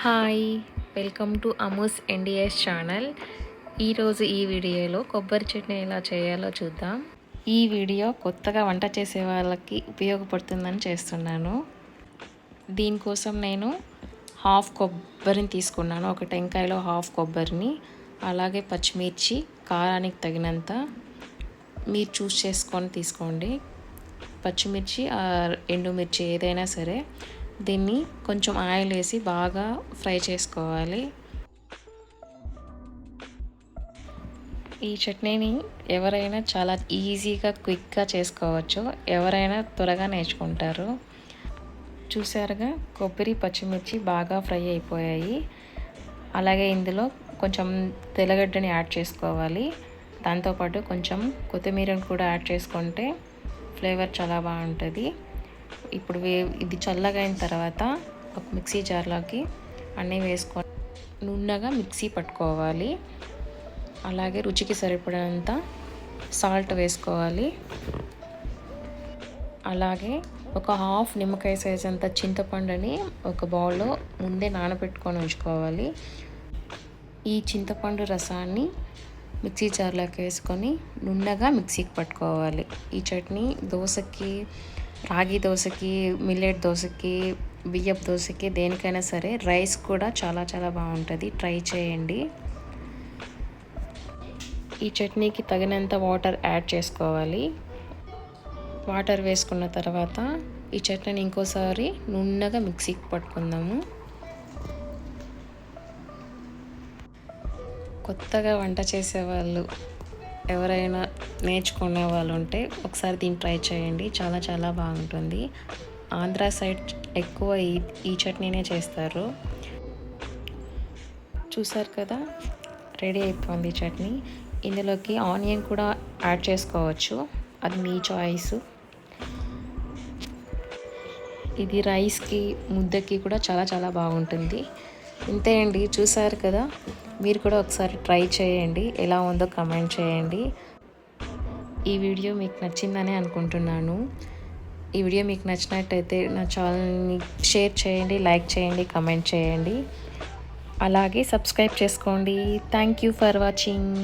Hi, welcome to అమూస్ NDS channel. ఈరోజు ఈ వీడియోలో కొబ్బరి చట్నీ ఎలా చేయాలో చూద్దాం. ఈ వీడియో కొత్తగా వంట చేసే వాళ్ళకి ఉపయోగపడుతుందని చేస్తున్నాను. దీనికోసం నేను హాఫ్ కొబ్బరిని తీసుకున్నాను. ఒక టెంకాయలో హాఫ్ కొబ్బరిని, అలాగే పచ్చిమిర్చి కారానికి తగినంత మీరు చూస్ చేసుకొని తీసుకోండి. పచ్చిమిర్చి ఎండుమిర్చి ఏదైనా సరే. దీన్ని కొంచెం ఆయిల్ వేసి బాగా ఫ్రై చేసుకోవాలి. ఈ చట్నీని ఎవరైనా చాలా ఈజీగా క్విక్గా చేసుకోవచ్చు. ఎవరైనా త్వరగా నేర్చుకుంటారు. చూసారుగా, కొబ్బరి పచ్చిమిర్చి బాగా ఫ్రై అయిపోయాయి. అలాగే ఇందులో కొంచెం తెల్లగడ్డని యాడ్ చేసుకోవాలి. దాంతోపాటు కొంచెం కొత్తిమీరని కూడా యాడ్ చేసుకుంటే ఫ్లేవర్ చాలా బాగుంటుంది. ఇప్పుడు ఇది చల్లగా అయిన తర్వాత ఒక మిక్సీ జార్లోకి అన్నీ వేసుకొని నున్నగా మిక్సీ పట్టుకోవాలి. అలాగే రుచికి సరిపడినంత సాల్ట్ వేసుకోవాలి. అలాగే ఒక హాఫ్ నిమ్మకాయ సైజ్ అంత చింతపండుని ఒక బౌల్లో ముందే నానబెట్టుకొని ఉంచుకోవాలి. ఈ చింతపండు రసాన్ని మిక్సీ జార్లోకి వేసుకొని నున్నగా మిక్సీకి పట్టుకోవాలి. ఈ చట్నీ దోశకి, రాగి దోశకి, మిల్లెట్ దోశకి, బియ్యపు దోశకి, దేనికైనా సరే, రైస్ కూడా చాలా చాలా బాగుంటుంది. ట్రై చేయండి. ఈ చట్నీకి తగినంత వాటర్ యాడ్ చేసుకోవాలి. వాటర్ వేసుకున్న తర్వాత ఈ చట్నీని ఇంకోసారి నున్నగా మిక్సీకి పట్టుకుందాము. కొత్తగా వంట చేసేవాళ్ళు ఎవరైనా నేర్చుకునే వాళ్ళు ఉంటే ఒకసారి దీన్ని ట్రై చేయండి. చాలా చాలా బాగుంటుంది. ఆంధ్ర సైడ్ ఎక్కువ ఈ చట్నీనే చేస్తారు. చూసారు కదా, రెడీ అయిపోయింది చట్నీ. ఇందులోకి ఆనియన్ కూడా యాడ్ చేసుకోవచ్చు, అది మీ చాయిస్. ఇది రైస్కి, ముద్దకి కూడా చాలా చాలా బాగుంటుంది. ఇంతే అండి, చూసారు కదా. మీరు కూడా ఒకసారి ట్రై చేయండి. ఎలా ఉందో కమెంట్ చేయండి. ఈ వీడియో మీకు నచ్చిందని అనుకుంటున్నాను. ఈ వీడియో మీకు నచ్చినట్టయితే నా ఛానల్ని షేర్ చేయండి, లైక్ చేయండి, కమెంట్ చేయండి. అలాగే సబ్స్క్రైబ్ చేసుకోండి. Thank you for watching.